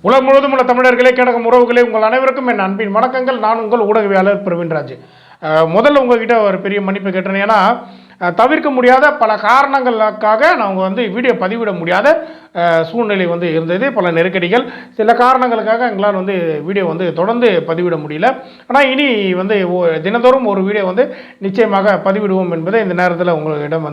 உலகம் முழுவதும் உள்ள தமிழர்களே, கேடகம் உறவுகளே, உங்கள் அனைவருக்கும் என் அன்பின் வணக்கங்கள். நான் உங்கள் ஊடகவியாளர் பிரவீன்ராஜ். முதல்ல உங்ககிட்ட ஒரு பெரிய மன்னிப்பு கேட்டேன். ஏன்னா தவிர்க்க முடியாத பல காரணங்களுக்காக நான் வீடியோ பதிவிட முடியாத சூழ்நிலை இருந்தது. பல நெருக்கடிகள், சில காரணங்களுக்காக எங்களால் வீடியோ தொடர்ந்து பதிவிட முடியல. ஆனால் இனி தினந்தோறும் ஒரு வீடியோ நிச்சயமாக பதிவிடுவோம் என்பதை இந்த நேரத்தில் உங்களிடம்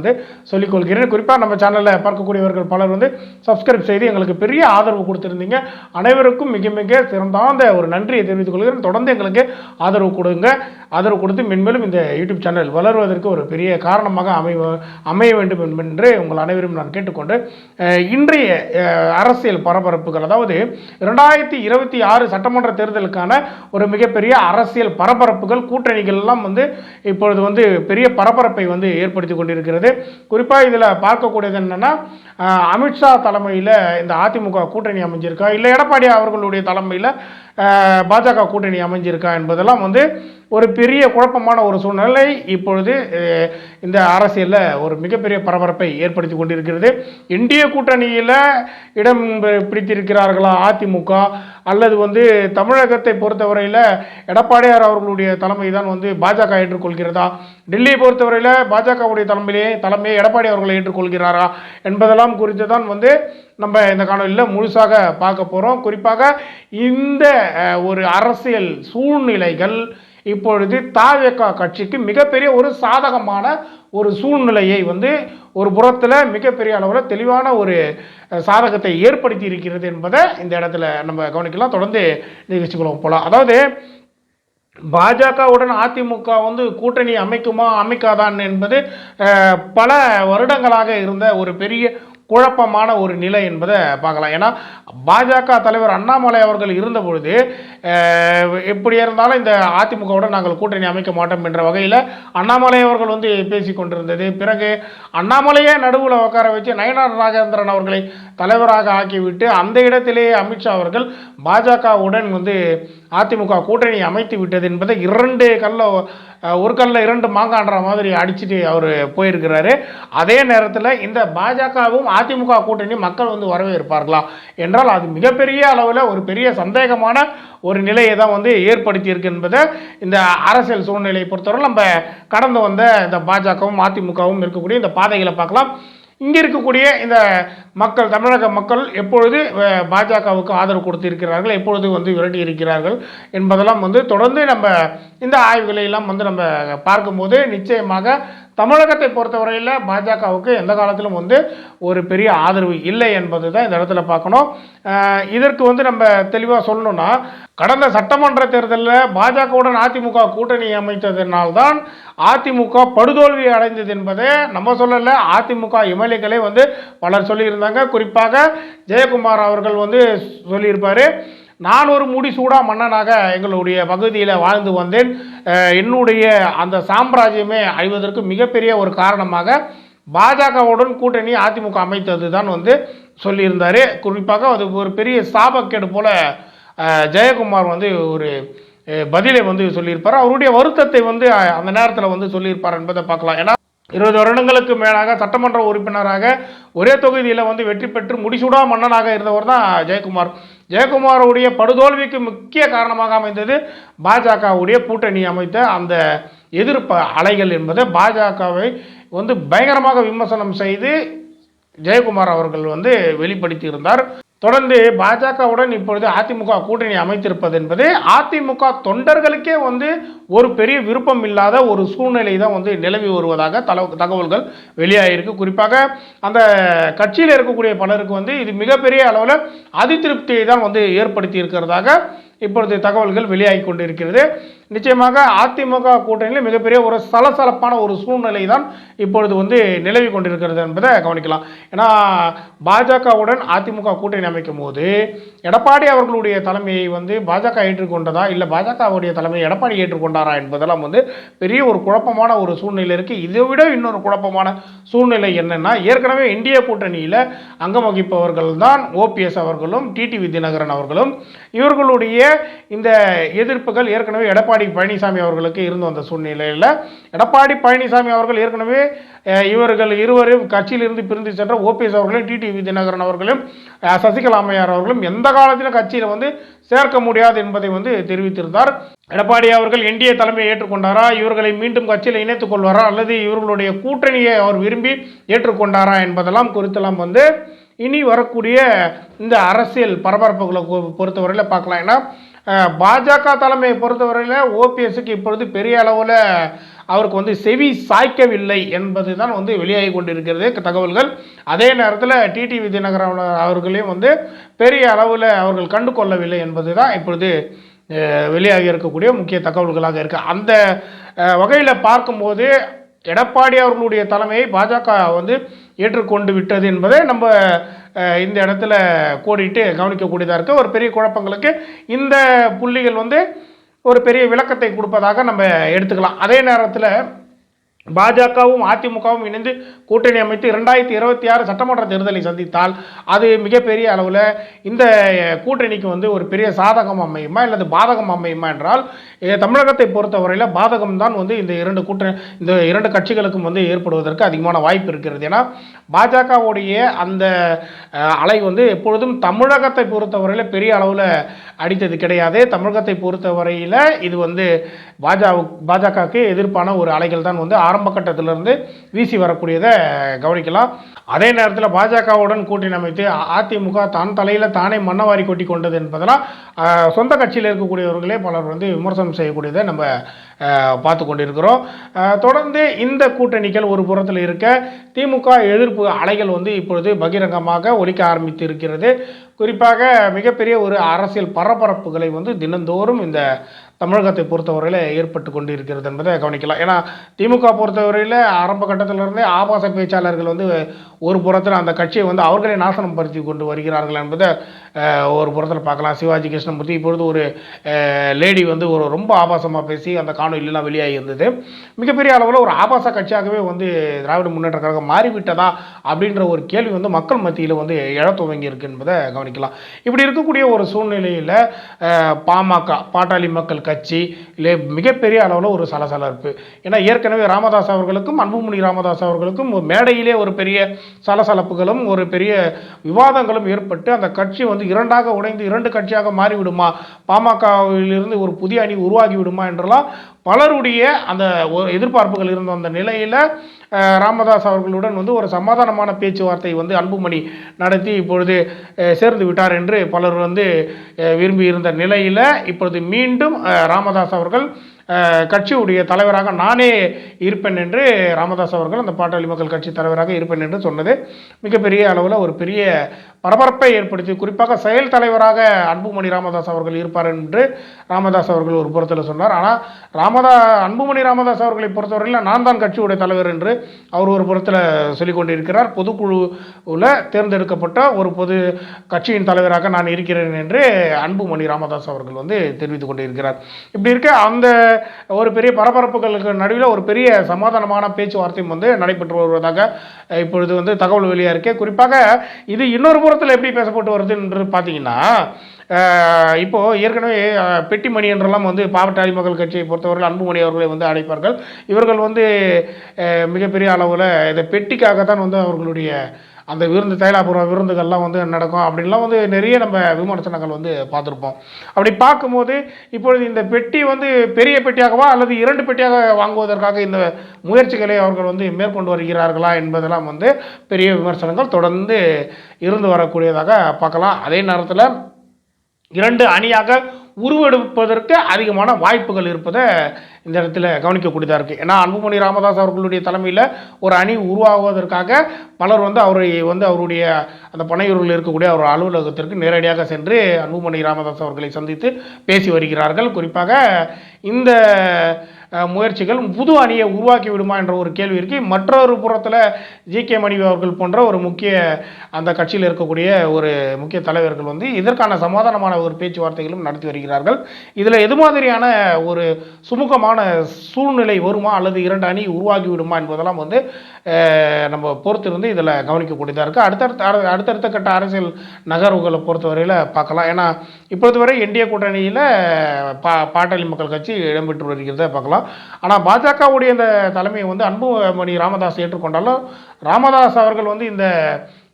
சொல்லிக்கொள்கிறேன். குறிப்பாக நம்ம சேனலில் பார்க்கக்கூடியவர்கள் பலர் சப்ஸ்கிரைப் செய்து எங்களுக்கு பெரிய ஆதரவு கொடுத்துருந்தீங்க. அனைவருக்கும் மிக மிக சிறந்தாந்த ஒரு நன்றியை தெரிவித்துக் கொள்கிறேன். தொடர்ந்து எங்களுக்கு ஆதரவு கொடுங்க. ஆதரவு கொடுத்து மென்மேலும் இந்த யூடியூப் சேனல் வளர்வதற்கு ஒரு பெரிய காரணமாக அமைய வேண்டும் என்று உங்கள் அனைவரும் நான் கேட்டுக்கொண்டு, இன்றைய அரசியல் பரபரப்புகள், அதாவது 2026 சட்டமன்ற தேர்தலுக்கான ஒரு மிகப்பெரிய அரசியல் பரபரப்புகள், கூட்டணிகள் எல்லாம் இப்பொழுது பெரிய பரபரப்பை ஏற்படுத்தி கொண்டிருக்கிறது. குறிப்பாக இதில் பார்க்கக்கூடியது என்னன்னா, அமித்ஷா தலைமையில் இந்த அதிமுக கூட்டணி அமைஞ்சிருக்கா, இல்லை எடப்பாடி அவர்களுடைய தலைமையில் பாஜக கூட்டணி அமைஞ்சிருக்கா என்பதெல்லாம் ஒரு பெரிய குழப்பமான ஒரு சூழ்நிலை இப்பொழுது இந்த அரசியலில் ஒரு மிகப்பெரிய பரபரப்பை ஏற்படுத்தி கொண்டிருக்கிறது. இந்திய கூட்டணியில் இடம் பிடித்திருக்கிறார்களா அதிமுக, அல்லது தமிழகத்தை பொறுத்தவரையில் எடப்பாடியார் அவர்களுடைய தலைமை தான் பாஜக ஏற்றுக்கொள்கிறதா, டெல்லியை பொறுத்தவரையில் பாஜகவுடைய தலைமையை எடப்பாடி அவர்களை ஏற்றுக்கொள்கிறாரா என்பதெல்லாம் குறித்து தான் நம்ம இந்த காணொலியில் முழுசாக பார்க்க போகிறோம். குறிப்பாக இந்த ஒரு அரசியல் சூழ்நிலைகள் இப்பொழுது தாவேகா கட்சிக்கு மிகப்பெரிய ஒரு சாதகமான ஒரு சூழ்நிலையை ஒரு புறத்தில் மிகப்பெரிய அளவில் தெளிவான ஒரு சாதகத்தை ஏற்படுத்தி இருக்கிறது என்பதை இந்த இடத்துல நம்ம கவனிக்கலாம். தொடர்ந்து நிகழ்ச்சிக்குள்ள போகலாம். அதாவது பாஜகவுடன் அதிமுக கூட்டணி அமைக்குமா அமைக்காதான் என்பது பல வருடங்களாக இருந்த ஒரு பெரிய குழப்பமான ஒரு நிலை என்பதை பார்க்கலாம். ஏன்னா பாஜக தலைவர் அண்ணாமலை அவர்கள் இருந்த பொழுது எப்படி இருந்தாலும் இந்த அதிமுகவுடன் நாங்கள் கூட்டணி அமைக்க மாட்டோம் என்ற வகையில் அண்ணாமலை அவர்கள் பேசி கொண்டிருந்தது. பிறகு அண்ணாமலையே நடுவில் உட்கார வச்சு நயனார் நாகேந்திரன் அவர்களை தலைவராக ஆக்கிவிட்டு அந்த இடத்திலேயே அமித்ஷா அவர்கள் பாஜகவுடன் அதிமுக கூட்டணி அமைத்து விட்டது என்பதை ஒரு கல்ல இரண்டு மாங்கான்ற மாதிரி அடிச்சுட்டு அவர் போயிருக்கிறாரு. அதே நேரத்தில் இந்த பாஜகவும் அதிமுக கூட்டணி மக்கள் வரவேற்பார்களா என்றால் அது மிகப்பெரிய அளவில் ஒரு பெரிய சந்தேகமான ஒரு நிலையை தான் ஏற்படுத்தி இருக்கு என்பதை இந்த அரசியல் சூழ்நிலையை பொறுத்தவரை நம்ம கடந்து வந்த இந்த பாஜகவும் அதிமுகவும் இருக்கக்கூடிய இந்த பாதைகளை பார்க்கலாம். இங்கே இருக்கக்கூடிய இந்த மக்கள், தமிழக மக்கள் எப்பொழுது பாஜகவுக்கு ஆதரவு கொடுத்திருக்கிறார்கள், எப்பொழுது விரட்டி இருக்கிறார்கள் என்பதெல்லாம் தொடர்ந்து நம்ம இந்த ஆய்வுகளை எல்லாம் நம்ம பார்க்கும்போது நிச்சயமாக தமிழகத்தை பொறுத்தவரையில் பாஜகவுக்கு எந்த காலத்திலும் ஒரு பெரிய ஆதரவு இல்லை என்பது தான் இந்த இடத்துல பார்க்கணும். இதற்கு நம்ம தெளிவாக சொல்லணும்னா, கடந்த சட்டமன்ற தேர்தலில் பாஜகவுடன் அதிமுக கூட்டணி அமைத்ததினால்தான் அதிமுக படுதோல்வி அடைந்தது என்பதை நம்ம சொல்லலை, அதிமுக எம்எல்ஏக்களே பலர் சொல்லியிருந்தாங்க. குறிப்பாக ஜெயக்குமார் அவர்கள் சொல்லியிருப்பார், நான் ஒரு முடிசூடா மன்னனாக எங்களுடைய பகுதியில் வாழ்ந்து வந்தேன், என்னுடைய அந்த சாம்ராஜ்யமே அழிவதற்கு மிகப்பெரிய ஒரு காரணமாக பாஜகவுடன் கூட்டணி அதிமுக அமைத்தது தான் சொல்லியிருந்தார். குறிப்பாக அது ஒரு பெரிய சாபக்கேடு போல ஜெயக்குமார் ஒரு பதிலை சொல்லியிருப்பார். அவருடைய வருத்தத்தை அந்த நேரத்தில் சொல்லியிருப்பார் என்பதை பார்க்கலாம். ஏன்னா 20 வருடங்களுக்கு மேலாக சட்டமன்ற உறுப்பினராக ஒரே தொகுதியில் வெற்றி பெற்று முடிசூடா மன்னனாக இருந்தவர் தான் ஜெயக்குமார். ஜெயக்குமாருடைய படுதோல்விக்கு முக்கிய காரணமாக அமைந்தது பாஜகவுடைய கூட்டணி அமைத்த அந்த எதிர்ப்பு அலைகள் என்பதை பாஜகவை பயங்கரமாக விமர்சனம் செய்து ஜெயக்குமார் அவர்கள் வெளிப்படுத்தி இருந்தார். தொடர்ந்து பாஜகவுடன் இப்பொழுது அதிமுக கூட்டணி அமைத்திருப்பது என்பது அதிமுக தொண்டர்களுக்கே ஒரு பெரிய விருப்பம் இல்லாத ஒரு சூழ்நிலை தான் நிலவி வருவதாக தகவல்கள் வெளியாகிருக்கு. குறிப்பாக அந்த கட்சியில் இருக்கக்கூடிய பலருக்கு இது மிகப்பெரிய அளவில் அதிருப்தியை தான் ஏற்படுத்தி இருக்கிறதாக இப்பொழுது தகவல்கள் வெளியாகி கொண்டிருக்கிறது. நிச்சயமாக அதிமுக கூட்டணியில் மிகப்பெரிய ஒரு சலசலப்பான ஒரு சூழ்நிலை தான் இப்பொழுது நிலவி கொண்டிருக்கிறது என்பதை கவனிக்கலாம். ஏன்னா பாஜகவுடன் அதிமுக கூட்டணி அமைக்கும் போது எடப்பாடி அவர்களுடைய தலைமையை பாஜக ஏற்றுக்கொண்டதா, இல்லை பாஜகவுடைய தலைமையை எடப்பாடி ஏற்றுக்கொண்டாரா என்பதெல்லாம் பெரிய ஒரு குழப்பமான ஒரு சூழ்நிலை இருக்குது. இதை விட இன்னொரு குழப்பமான சூழ்நிலை என்னென்னா, ஏற்கனவே இந்திய கூட்டணியில் அங்கம் வகிப்பவர்கள் தான் ஓபிஎஸ் அவர்களும் டிடிவி தினகரன் அவர்களும். இவர்களுடைய இந்த எதிர்ப்புகள் ஏற்கனவே எடப்பாடி பழனிசாமி அவர்களுக்கு இருந்து வந்த சூழ்நிலையில் எடப்பாடி பழனிசாமி அவர்கள் ஏற்கனவே இவர்கள் இருவரும் கட்சியிலிருந்து பிரிந்து சென்ற ஓபிஎஸ் அவர்களும் டிடிவி தினகரன் அவர்களும் சசிகலா அம்மையார் அவர்களும் எந்த காலத்திலும் கட்சியில் வந்து சேர்க்க முடியாது என்பதை வந்து தெரிவித்திருந்தார். எடப்பாடி அவர்கள் என்டிஏ தலைமையை ஏற்றுக்கொண்டாரா, இவர்களை மீண்டும் கட்சியில் இணைத்துக் கொள்வாரா, அல்லது இவர்களுடைய கூட்டணியை அவர் விரும்பி ஏற்றுக்கொண்டாரா என்பதெல்லாம் குறித்தெல்லாம் வந்து இனி வரக்கூடிய இந்த அரசியல் பரபரப்புகளை பொறுத்தவரையில் பார்க்கலாம். ஏன்னா பாஜக தலைமையை பொறுத்தவரையில் ஓபிஎஸ்க்கு இப்பொழுது பெரிய அளவில் அவருக்கு வந்து செவி சாய்க்கவில்லை என்பது தான் வந்து வெளியாகி கொண்டிருக்கிறது தகவல்கள். அதே நேரத்தில் டிடிவி தினகரன் அவர்களையும் வந்து பெரிய அளவில் அவர்கள் கண்டு கொள்ளவில்லை என்பது தான் இப்பொழுது வெளியாகி இருக்கக்கூடிய முக்கிய தகவல்களாக இருக்குது. அந்த வகையில் பார்க்கும்போது எடப்பாடி அவர்களுடைய தலைமையை பாஜக வந்து ஏற்றுக்கொண்டு விட்டது என்பதை நம்ம இந்த இடத்துல கோடிட்டு கவனிக்கக்கூடியதாக இருக்குது. ஒரு பெரிய குழப்பங்களுக்கு இந்த புள்ளிகள் வந்து ஒரு பெரிய விளக்கத்தை கொடுப்பதாக நம்ம எடுத்துக்கலாம். அதே நேரத்தில் பாஜகவும் அதிமுகவும் இணைந்து கூட்டணி அமைத்து 2026 சட்டமன்ற தேர்தலை சந்தித்தால் அது மிகப்பெரிய அளவில் இந்த கூட்டணிக்கு வந்து ஒரு பெரிய சாதகம் அமையுமா அல்லது பாதகம் அமையுமா என்றால் தமிழகத்தை பொறுத்தவரையில் பாதகம் தான் வந்து இந்த இரண்டு கட்சிகளுக்கும் வந்து ஏற்படுவதற்கு அதிகமான வாய்ப்பு இருக்கிறது. ஏன்னா பாஜகவுடைய அந்த அலை வந்து எப்பொழுதும் தமிழகத்தை பொறுத்தவரையில் பெரிய அளவில் அடித்தது கிடையாது. தமிழகத்தை பொறுத்தவரையில் இது வந்து பாஜகவுக்கு எதிர்ப்பான ஒரு அலைகள் தான் வந்து ஆரம்ப கட்டத்திலிருந்து வீசி வரக்கூடியதை கவனிக்கலாம். அதே நேரத்தில் பாஜகவுடன் கூட்டணி அமைத்து அதிமுக தான் தலையில் தானே மண்ணவாரி கொட்டி கொண்டது என்பதெல்லாம் சொந்த கட்சியில் இருக்கக்கூடியவர்களே பலர் வந்து விமர்சனம் செய்யக்கூடியதை நம்ம பார்த்து கொண்டிருக்கிறோம். தொடர்ந்து இந்த கூட்டணிகள் ஒரு புறத்தில் இருக்க திமுக எதிர்ப்பு அலைகள் வந்து இப்பொழுது பகிரங்கமாக ஒலிக்க ஆரம்பித்து இருக்கிறது. குறிப்பாக மிகப்பெரிய ஒரு அரசியல் பரபரப்புகளை வந்து தினந்தோறும் இந்த தமிழகத்தை பொறுத்தவரையில் ஏற்பட்டு கொண்டு இருக்கிறது என்பதை கவனிக்கலாம். ஏன்னா திமுக பொறுத்தவரையில் ஆரம்ப கட்டத்திலிருந்தே ஆபாச பேச்சாளர்கள் வந்து ஒரு புறத்தில் அந்த கட்சியை வந்து அவர்களே நாசனம் படுத்தி கொண்டு வருகிறார்கள் என்பதை ஒரு புறத்தில் பார்க்கலாம். சிவாஜி கிருஷ்ணமூர்த்தி இப்பொழுது ஒரு லேடி வந்து ஒரு ரொம்ப ஆபாசமாக பேசி அந்த காணொலியெல்லாம் வெளியாகி இருந்தது. மிகப்பெரிய அளவில் ஒரு ஆபாச கட்சியாகவே வந்து திராவிட முன்னேற்ற கழகம் மாறிவிட்டதா அப்படின்ற ஒரு கேள்வி வந்து மக்கள் மத்தியில் வந்து எழ துவங்கி இருக்கு என்பதை கவனிக்கலாம். இப்படி இருக்கக்கூடிய ஒரு சூழ்நிலையில் பாமக பாட்டாளி மக்கள் கட்சி இல்லை மிகப்பெரிய அளவில் ஒரு சலசலப்பு. ஏன்னா ஏற்கனவே ராமதாஸ் அவர்களுக்கும் அன்புமணி ராமதாஸ் அவர்களுக்கும் மேடையிலே ஒரு பெரிய சலசலப்புகளும் ஒரு பெரிய விவாதங்களும் ஏற்பட்டு அந்த கட்சி வந்து இரண்டாக உடைந்து இரண்டு கட்சியாக மாறிவிடுமா, பாமகவிலிருந்து ஒரு புதிய அணி உருவாகி விடுமா என்றெல்லாம் பலருடைய அந்த எதிர்பார்ப்புகள் இருந்த அந்த நிலையில் ராமதாஸ் அவர்களுடன் வந்து ஒரு சமாதானமான பேச்சுவார்த்தை வந்து அன்புமணி நடத்தி இப்பொழுது சேர்ந்து விட்டார் என்று பலர் வந்து விரும்பி இருந்த நிலையில் இப்பொழுது மீண்டும் ராமதாஸ் அவர்கள் கட்சியுடைய தலைவராக நானே இருப்பேன் என்று ராமதாஸ் அவர்கள் அந்த பாட்டாளி மக்கள் கட்சி தலைவராக இருப்பேன் என்று சொன்னது மிகப்பெரிய அளவில் ஒரு பெரிய பரபரப்பை ஏற்படுத்தி, குறிப்பாக செயல் தலைவராக அன்புமணி ராமதாஸ் அவர்கள் இருப்பார் என்று ராமதாஸ் அவர்கள் ஒரு புறத்தில் சொன்னார். ஆனால் அன்புமணி ராமதாஸ் அவர்களை பொறுத்தவரையில் நான் தான் கட்சியுடைய தலைவர் என்று அவர் ஒரு புறத்தில் சொல்லிக் கொண்டிருக்கிறார். பொதுக்குழுவில் தேர்ந்தெடுக்கப்பட்ட ஒரு பொது கட்சியின் தலைவராக நான் இருக்கிறேன் என்று அன்புமணி ராமதாஸ் அவர்கள் வந்து தெரிவித்துக் கொண்டிருக்கிறார். இப்படி இருக்க அந்த ஒரு பெரிய பரபரப்புகளுக்கு நடுவில் ஒரு பெரிய சமாதானமான பேச்சுவார்த்தையும் வந்து நடைபெற்று வருவதாக இப்பொழுது வந்து தகவல் வெளியாக இருக்கு. குறிப்பாக இது இன்னொரு புறத்தில் எப்படி பேசப்பட்டு வருது என்று பார்த்தீங்கன்னா, இப்போது ஏற்கனவே பெட்டிமணி என்றெல்லாம் வந்து பாட்டாளி மக்கள் கட்சியை பொறுத்தவர்கள் அன்புமணி அவர்களை வந்து அழைப்பார்கள். இவர்கள் வந்து மிகப்பெரிய அளவில் இதை பெட்டிக்காக தான் வந்து அவர்களுடைய அந்த தைலாபுரம் விருந்துகள்லாம் வந்து நடக்கும் அப்படின்லாம் வந்து நிறைய நம்ம விமர்சனங்கள் வந்து பார்த்துருப்போம். அப்படி பார்க்கும்போது இப்பொழுது இந்த பெட்டி வந்து பெரிய பெட்டியாகவா அல்லது 2 பெட்டியாக வாங்குவதற்காக இந்த முயற்சிகளை அவர்கள் வந்து மேற்கொண்டு வருகிறார்களா என்பதெல்லாம் வந்து பெரிய விமர்சனங்கள் தொடர்ந்து இருந்து வரக்கூடியதாக பார்க்கலாம். அதே நேரத்தில் 2 அணியாக உருவெடுப்பதற்கு அதிகமான வாய்ப்புகள் இருப்பதை இந்த இடத்துல கவனிக்கக்கூடியதாக இருக்குது. ஏன்னா அன்புமணி ராமதாஸ் அவர்களுடைய தலைமையில் ஒரு அணி உருவாகுவதற்காக பலர் வந்து அவருடைய அந்த பனையூரில் இருக்கக்கூடிய ஒரு அலுவலகத்திற்கு நேரடியாக சென்று அன்புமணி ராமதாஸ் அவர்களை சந்தித்து பேசி வருகிறார்கள். குறிப்பாக இந்த முயற்சிகள் புது அணியை உருவாக்கி விடுமா என்ற ஒரு கேள்வி இருக்கு. மற்றொரு புறத்தில் ஜி.கே. மணி அவர்கள் போன்ற ஒரு முக்கிய அந்த கட்சியில் இருக்கக்கூடிய ஒரு முக்கிய தலைவர்கள் வந்து இதற்கான சமாதானமான ஒரு பேச்சுவார்த்தைகளும் நடத்தி வருகிறார்கள். இதில் எது மாதிரியான ஒரு சுமூகமான சூழ்நிலை வருமா அல்லது 2 அணி உருவாக்கி விடுமா என்பதெல்லாம் வந்து நம்ம பொறுத்திருந்து இதில் கவனிக்கக்கூடியதாக இருக்குது. அடுத்தடுத்த கட்ட அரசியல் நகர்வுகளை பொறுத்தவரையில் பார்க்கலாம். ஏன்னா இப்பொழுது வரை என்டிஏ கூட்டணியில் பாட்டாளி மக்கள் கட்சி இடம்பெற்று வருகிறத பார்க்கலாம். ஆனால் பாஜகவுடைய இந்த தலைமையை வந்து அன்புமணி ராமதாஸ் ஏற்றுக்கொண்டாலும் ராமதாஸ் அவர்கள் வந்து இந்த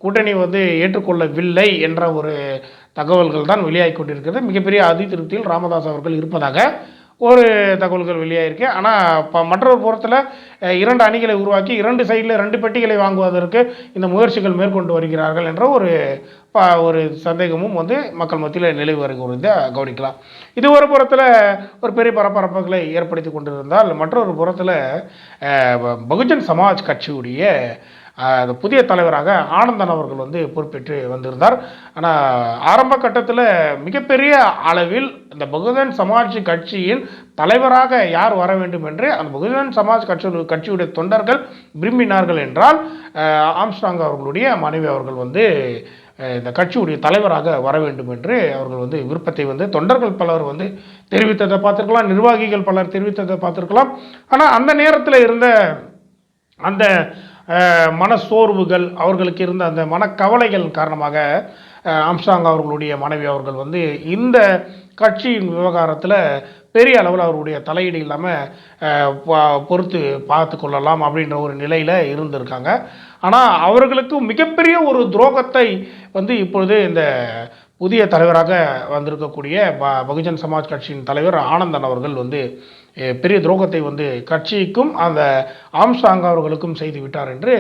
கூட்டணி வந்து ஏற்றுக்கொள்ளவில்லை என்ற ஒரு தகவல்கள் தான் வெளியாகி கொண்டிருக்கிறது. மிகப்பெரிய அதிருப்தியில் ராமதாஸ் அவர்கள் இருப்பதாக ஒரு தகவல்கள் வெளியாகிருக்கு. ஆனால் மற்றொரு புறத்தில் 2 அணிகளை உருவாக்கி 2 சைடில் 2 பெட்டிகளை வாங்குவதற்கு இந்த முயற்சிகள் மேற்கொண்டு வருகிறார்கள் என்ற ஒரு சந்தேகமும் வந்து மக்கள் மத்தியில் நிலவி வருகிறத கவனிக்கலாம். இது ஒரு புறத்தில் ஒரு பெரிய பரபரப்புகளை ஏற்படுத்தி கொண்டிருந்தால் மற்றொரு புறத்தில் பகுஜன் சமாஜ் கட்சியுடைய புதிய தலைவராக ஆனந்தன் அவர்கள் வந்து பொறுப்பேற்று வந்திருந்தார். ஆனால் ஆரம்ப கட்டத்தில் மிகப்பெரிய அளவில் இந்த பகுஜன் சமாஜ் கட்சியின் தலைவராக யார் வர வேண்டும் என்று அந்த பகுஜன் சமாஜ் கட்சியுடைய தொண்டர்கள் விரும்பினார்கள் என்றால் ஆம்ஸ்ட்ராங் அவர்களுடைய மனைவி அவர்கள் வந்து இந்த கட்சியுடைய தலைவராக வர வேண்டும் என்று அவர்கள் வந்து விருப்பத்தை வந்து தொண்டர்கள் பலர் வந்து தெரிவித்ததை பார்த்துருக்கலாம், நிர்வாகிகள் பலர் தெரிவித்ததை பார்த்துருக்கலாம். ஆனால் அந்த நேரத்தில் இருந்த அந்த மனசோர்வுகள், அவர்களுக்கு இருந்த அந்த மனக்கவலைகள் காரணமாக ஆம்ஸ்ட்ராங் அவர்களுடைய மனைவி அவர்கள் வந்து இந்த கட்சியின் விவகாரத்தில் பெரிய அளவில் அவருடைய தலையீடு இல்லாமல் பொறுத்து பார்த்து கொள்ளலாம் அப்படின்ற ஒரு நிலையில் இருந்திருக்காங்க. ஆனால் அவர்களுக்கு மிகப்பெரிய ஒரு துரோகத்தை வந்து இப்பொழுது இந்த புதிய தலைவராக வந்திருக்கக்கூடிய பகுஜன் சமாஜ் கட்சியின் தலைவர் ஆனந்தன் அவர்கள் வந்து பெரிய துரோகத்தை வந்து கட்சிக்கும் அந்த ஆம்ஸ்ட்ராங் அவர்களுக்கும் செய்து விட்டார் என்று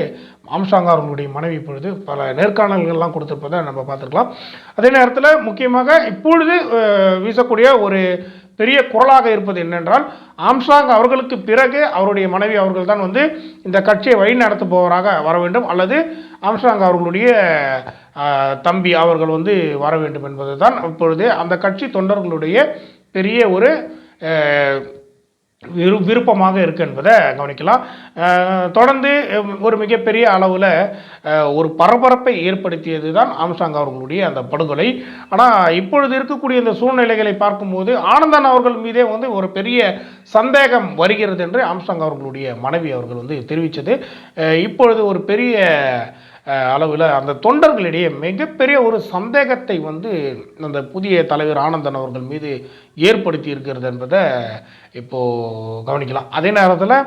ஆம்ஸ்ட்ராங் அவர்களுடைய மனைவி இப்பொழுது பல நேர்காணல்கள்லாம் கொடுத்திருப்பதை நம்ம பார்த்துருக்கலாம். அதே நேரத்தில் முக்கியமாக இப்பொழுது வீசக்கூடிய ஒரு பெரிய குரலாக இருப்பது என்னென்றால் ஆம்ஸ்ட்ராங் அவர்களுக்கு பிறகு அவருடைய மனைவி அவர்கள் தான் வந்து இந்த கட்சியை வழிநடத்துபவராக வர வேண்டும் அல்லது ஆம்ஸ்ட்ராங் அவர்களுடைய தம்பி அவர்கள் வந்து வர வேண்டும் என்பது தான் இப்பொழுது அந்த கட்சி தொண்டர்களுடைய பெரிய ஒரு விருப்பமாக இருக்குது என்பதை கவனிக்கலாம். தொடர்ந்து ஒரு மிகப்பெரிய அளவில் ஒரு பரபரப்பை ஏற்படுத்தியது தான் ஆம்ஸ்ட்ராங் அவர்களுடைய அந்த படுகொலை. ஆனால் இப்பொழுது இருக்கக்கூடிய இந்த சூழ்நிலைகளை பார்க்கும்போது ஆனந்தன் அவர்கள் மீதே வந்து ஒரு பெரிய சந்தேகம் வருகிறது என்று ஆம்ஸ்ட்ராங் அவர்களுடைய மனைவி அவர்கள் வந்து தெரிவித்தது இப்பொழுது ஒரு பெரிய அளவில் அந்த தொண்டர்களிடையே மிகப்பெரிய ஒரு சந்தேகத்தை வந்து அந்த புதிய தலைவர் ஆனந்தன் அவர்கள் மீது ஏற்படுத்தி இருக்கிறது என்பதை இப்போது கவனிக்கலாம். அதே நேரத்தில்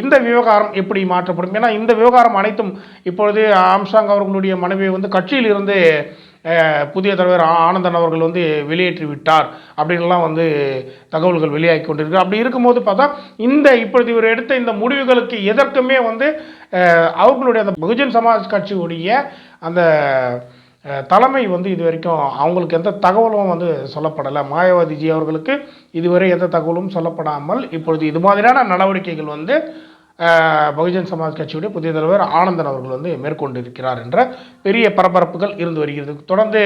இந்த விவகாரம் எப்படி மாற்றப்படும், ஏன்னா இந்த விவகாரம் அனைத்தும் இப்பொழுது ஆம்ஸ்ட்ராங் அவர்களுடைய மனைவியை வந்து கட்சியிலிருந்து புதிய தலைவர் ஆனந்தன் அவர்கள் வந்து வெளியேற்றி விட்டார் அப்படின்லாம் வந்து தகவல்கள் வெளியாகி கொண்டிருக்கு. அப்படி இருக்கும்போது பார்த்தா இப்பொழுது இவர் எடுத்த இந்த முடிவுகளுக்கு எதற்குமே வந்து அவர்களுடைய அந்த பகுஜன் சமாஜ் கட்சியுடைய அந்த தலைமை வந்து இது வரைக்கும் அவங்களுக்கு எந்த தகவலும் வந்து சொல்லப்படலை. மாயாவதிஜி அவர்களுக்கு இதுவரை எந்த தகவலும் சொல்லப்படாமல் இப்பொழுது இது மாதிரியான நடவடிக்கைகள் வந்து பகுஜன் சமாஜ் கட்சியுடைய புதிய தலைவர் ஆனந்தன் அவர்கள் வந்து மேற்கொண்டிருக்கிறார் என்ற பெரிய பரபரப்புகள் இருந்து வருகிறது. தொடர்ந்து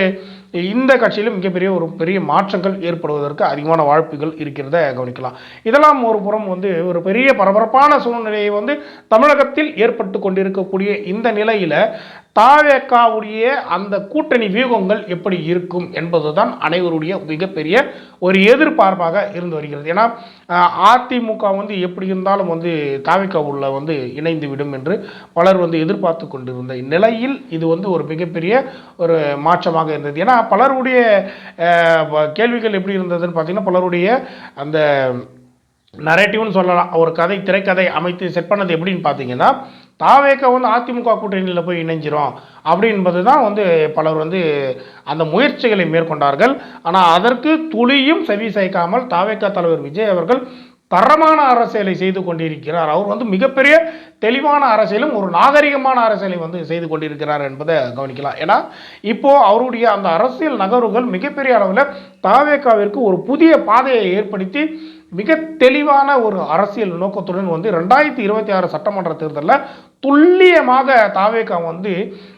இந்த கட்சியிலும் மிகப்பெரிய ஒரு பெரிய மாற்றங்கள் ஏற்படுவதற்கு அதிகமான வாய்ப்புகள் இருக்கிறத கவனிக்கலாம். இதெல்லாம் ஒரு புறம் வந்து ஒரு பெரிய பரபரப்பான சூழ்நிலையை வந்து தமிழகத்தில் ஏற்பட்டு கொண்டிருக்கக்கூடிய இந்த நிலையில் தாவேக்காவுடைய அந்த கூட்டணி வியூகங்கள் எப்படி இருக்கும் என்பதுதான் அனைவருடைய மிகப்பெரிய ஒரு எதிர்பார்ப்பாக இருந்து வருகிறது. ஏன்னா அதிமுக வந்து எப்படி இருந்தாலும் வந்து தாவேக்காவுள்ள வந்து இணைந்து விடும் என்று பலர் வந்து எதிர்பார்த்து கொண்டிருந்த நிலையில் இது வந்து ஒரு மிகப்பெரிய ஒரு மாற்றமாக இருந்தது. ஏன்னா பலருடைய கேள்விகள் எப்படி இருந்ததுன்னு பார்த்தீங்கன்னா பலருடைய அந்த நரேட்டிவ்னு சொல்லலாம், ஒரு திரைக்கதை அமைத்து செட் பண்ணது எப்படின்னு பார்த்தீங்கன்னா தாவேக்கா வந்து அதிமுக கூட்டணியில் போய் இணைஞ்சிரும் அப்படின்பது தான் வந்து பலர் வந்து அந்த முயற்சிகளை மேற்கொண்டார்கள். ஆனால் அதற்கு துளியும் செவி சாய்க்காமல் தாவேக்கா தலைவர் விஜய் அவர்கள் தரமான அரசியலை செய்து கொண்டிருக்கிறார். அவர் வந்து மிகப்பெரிய தெளிவான அரசியலும் ஒரு நாகரிகமான அரசியலை வந்து செய்து கொண்டிருக்கிறார் என்பதை கவனிக்கலாம். ஏன்னா இப்போது அவருடைய அந்த அரசியல் நகர்வுகள் மிகப்பெரிய அளவில் தாவேக்காவிற்கு ஒரு புதிய பாதையை ஏற்படுத்தி மிக தெளிவான ஒரு அரசியல் நோக்கத்துடன் வந்து 2026 சட்டமன்ற தேர்தலில் துல்லியமாக தாவேகா வந்து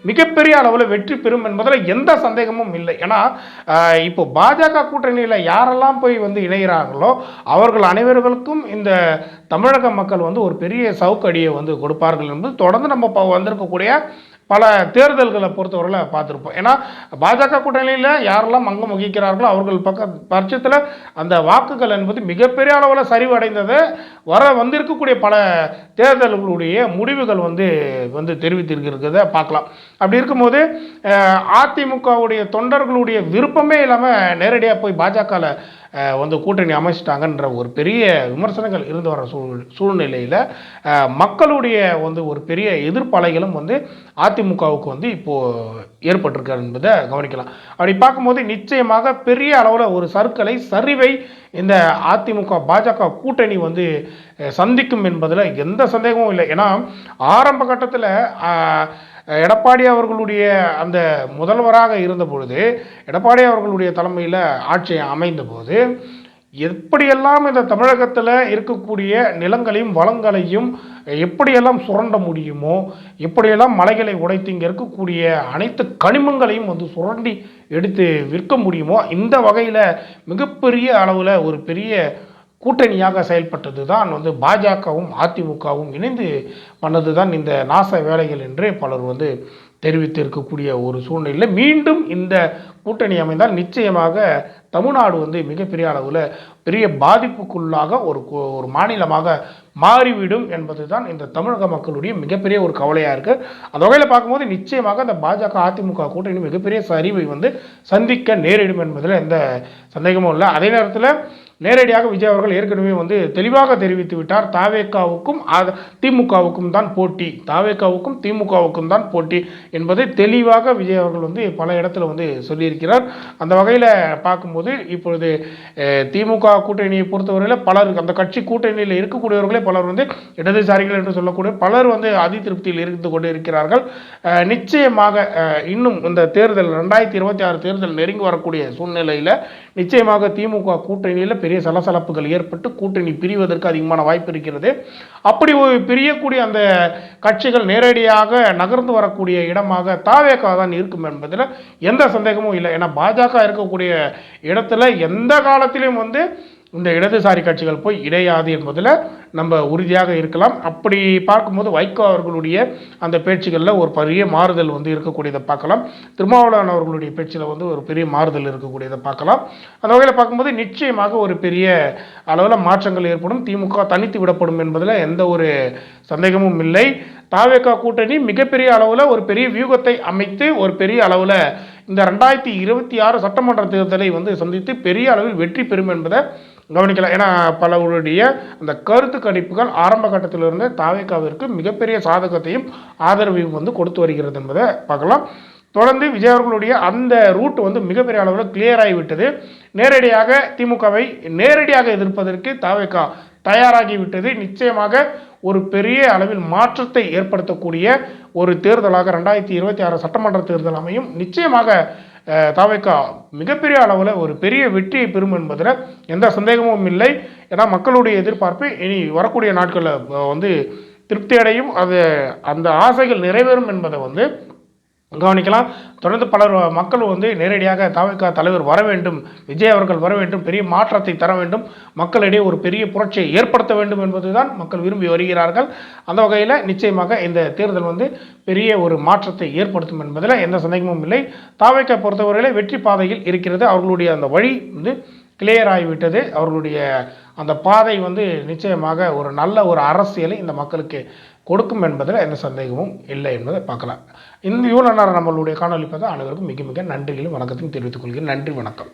மிகப்பெரிய அளவில் வெற்றி பெறும் என்பதில் எந்த சந்தேகமும் இல்லை. ஏன்னா இப்போ பாஜக கூட்டணியில் யாரெல்லாம் போய் வந்து இணைகிறார்களோ அவர்கள் அனைவர்களுக்கும் இந்த தமிழக மக்கள் வந்து ஒரு பெரிய சவுக்கடியை வந்து கொடுப்பார்கள் என்பது தொடர்ந்து நம்ம வந்திருக்கக்கூடிய பல தேர்தல்களை பொறுத்தவரையில் பார்த்துருப்போம். ஏன்னா பாஜக கூட்டணியில் யாரெல்லாம் அங்கம் வகிக்கிறார்களோ அவர்கள் பட்சத்தில் அந்த வாக்குகள் என்பது மிகப்பெரிய அளவில் சரிவடைந்ததை வந்திருக்கக்கூடிய பல தேர்தல்களுடைய முடிவுகள் வந்து தெரிவித்திருக்கிறத பார்க்கலாம். அப்படி இருக்கும்போது அதிமுகவுடைய தொண்டர்களுடைய விருப்பமே இல்லாமல் நேரடியாக போய் பாஜகவில் வந்து கூட்டணி அமைச்சிட்டாங்கன்ற ஒரு பெரிய விமர்சனங்கள் இருந்து வர சூழ்நிலையில் மக்களுடைய வந்து ஒரு பெரிய எதிர்ப்பலைகளும் வந்து அதிமுகவுக்கு வந்து இப்போது ஏற்பட்டிருக்காரு என்பதை கவனிக்கலாம். அப்படி பார்க்கும்போது நிச்சயமாக பெரிய அளவில் ஒரு சரிவை இந்த அதிமுக பாஜக கூட்டணி வந்து சந்திக்கும் என்பதில் எந்த சந்தேகமும் இல்லை. ஏன்னா ஆரம்ப கட்டத்தில் எடப்பாடி அவர்களுடைய அந்த முதல்வராக இருந்த பொழுது எடப்பாடி அவர்களுடைய தலைமையில் ஆட்சி அமைந்த போது எப்படியெல்லாம் இந்த தமிழகத்தில் இருக்கக்கூடிய நிலங்களையும் வளங்களையும் எப்படியெல்லாம் சுரண்ட முடியுமோ, எப்படியெல்லாம் மலைகளை உடைத்து இங்கே இருக்கக்கூடிய அனைத்து கனிமங்களையும் வந்து சுரண்டி எடுத்து விற்க முடியுமோ, இந்த வகையில் மிகப்பெரிய அளவில் ஒரு பெரிய கூட்டணியாக செயல்பட்டது தான் வந்து பாஜகவும் அதிமுகவும் இணைந்து பண்ணது தான் இந்த நாச வேலைகள் என்று பலர் வந்து தெரிவித்து இருக்கக்கூடிய ஒரு சூழ்நிலையில் மீண்டும் இந்த கூட்டணி அமைந்தால் நிச்சயமாக தமிழ்நாடு வந்து மிகப்பெரிய அளவில் பெரிய பாதிப்புக்குள்ளாக ஒரு மாநிலமாக மாறிவிடும் என்பது தான் இந்த தமிழக மக்களுடைய மிகப்பெரிய ஒரு கவலையாக இருக்குது. அந்த வகையில் பார்க்கும்போது நிச்சயமாக இந்த பாஜக அதிமுக கூட்டணி மிகப்பெரிய சரிவை வந்து சந்திக்க நேரிடும் என்பதில் எந்த சந்தேகமும் இல்லை. அதே நேரத்தில் நேரடியாக விஜய் அவர்கள் ஏற்கனவே வந்து தெளிவாக தெரிவித்து விட்டார், தாவேகாவுக்கும் திமுகவுக்கும் தான் போட்டி, தாவேகாவுக்கும் திமுகவுக்கும் தான் போட்டி என்பதை தெளிவாக விஜய் அவர்கள் வந்து பல இடத்துல வந்து சொல்லியிருக்கிறார். அந்த வகையில் பார்க்கும்போது இப்பொழுது திமுக கூட்டணியை பொறுத்தவரையில் பலர் அந்த கட்சி கூட்டணியில் இருக்கக்கூடியவர்களே பலர் வந்து இடதுசாரிகள் என்று சொல்லக்கூடிய பலர் வந்து அதிருப்தியில் இருந்து கொண்டு இருக்கிறார்கள். நிச்சயமாக இன்னும் இந்த தேர்தல் 2026 தேர்தல் நெருங்கி வரக்கூடிய சூழ்நிலையில் நிச்சயமாக திமுக கூட்டணியில் பெரிய சலசலப்புகள் ஏற்பட்டு கூட்டணி பிரிவதற்கு அதிகமான வாய்ப்பு இருக்கிறது. அப்படி பிரியக்கூடிய அந்த கட்சிகள் நேரடியாக நகர்ந்து வரக்கூடிய இடமாக தாவேகா தான் இருக்கும் என்பதில் எந்த சந்தேகமும் இல்லை. ஏன்னா பாஜக இருக்கக்கூடிய இடத்துல எந்த காலத்திலும் வந்து இந்த இடதுசாரி கட்சிகள் போய் இடையாது என்பதில் நம்ம உறுதியாக இருக்கலாம். அப்படி பார்க்கும்போது வைகோ அவர்களுடைய அந்த பேச்சுகளில் ஒரு பெரிய மாறுதல் வந்து இருக்கக்கூடியதை பார்க்கலாம். திருமாவளவன் அவர்களுடைய பேச்சில் வந்து ஒரு பெரிய மாறுதல் இருக்கக்கூடியதை பார்க்கலாம். அந்த வகையில் பார்க்கும்போது நிச்சயமாக ஒரு பெரிய அளவில் மாற்றங்கள் ஏற்படும், திமுக தனித்து விடப்படும் என்பதில் எந்த ஒரு சந்தேகமும் இல்லை. தாவேகா கூட்டணி மிகப்பெரிய அளவில் ஒரு பெரிய வியூகத்தை அமைத்து ஒரு பெரிய அளவில் இந்த 2026 சட்டமன்ற தேர்தலை வந்து சந்தித்து பெரிய அளவில் வெற்றி பெறும் என்பதை கவனிக்கலாம். ஏன்னா பலருடைய அந்த கருத்து கணிப்புகள் ஆரம்ப கட்டத்திலிருந்து தாவேகாவிற்கு மிகப்பெரிய சாதகத்தையும் ஆதரவையும் வந்து கொடுத்து வருகிறது என்பதை பார்க்கலாம். தொடர்ந்து விஜய் அவர்களுடைய அந்த ரூட் வந்து மிகப்பெரிய அளவில் கிளியர் ஆகிவிட்டது. நேரடியாக திமுகவை நேரடியாக எதிர்ப்பதற்கு தாவேகா தயாராகிவிட்டது. நிச்சயமாக ஒரு பெரிய அளவில் மாற்றத்தை ஏற்படுத்தக்கூடிய ஒரு தேர்தலாக 2026 சட்டமன்ற தேர்தல் அமையும். நிச்சயமாக தாவேகா மிகப்பெரிய அளவில் ஒரு பெரிய வெற்றியை பெறும் என்பதில் எந்த சந்தேகமும் இல்லை. ஏன்னா மக்களுடைய எதிர்பார்ப்பு இனி வரக்கூடிய நாட்களில் வந்து திருப்தி அடையும், அது அந்த ஆசைகள் நிறைவேறும் என்பதை வந்து கவனிக்கலாம். தொடர்ந்து பலர் மக்கள் வந்து நேரடியாக தாவேகா தலைவர் வர வேண்டும், விஜய் அவர்கள் வர வேண்டும், பெரிய மாற்றத்தை தர வேண்டும், மக்களிடையே ஒரு பெரிய புரட்சியை ஏற்படுத்த வேண்டும் என்பதுதான் மக்கள் விரும்பி வருகிறார்கள். அந்த வகையில் நிச்சயமாக இந்த தேர்தல் வந்து பெரிய ஒரு மாற்றத்தை ஏற்படுத்தும் என்பதில் எந்த சந்தேகமும் இல்லை. தாவேகா பொறுத்தவரையில் வெற்றி பாதையில் இருக்கிறது. அவர்களுடைய அந்த வழி வந்து கிளியர் ஆகிவிட்டது. அவர்களுடைய அந்த பாதை வந்து நிச்சயமாக ஒரு நல்ல ஒரு அரசியலை இந்த மக்களுக்கு கொடுக்கும் என்பதில் எந்த சந்தேகமும் இல்லை என்பதை பார்க்கலாம். இந்த இவ்வளோ நேரம் நம்மளுடைய காணொலி பார்த்தா அனைவருக்கும் மிக மிக நன்றிகளும் வணக்கத்தையும் தெரிவித்துக் கொள்கிறேன். நன்றி, வணக்கம்.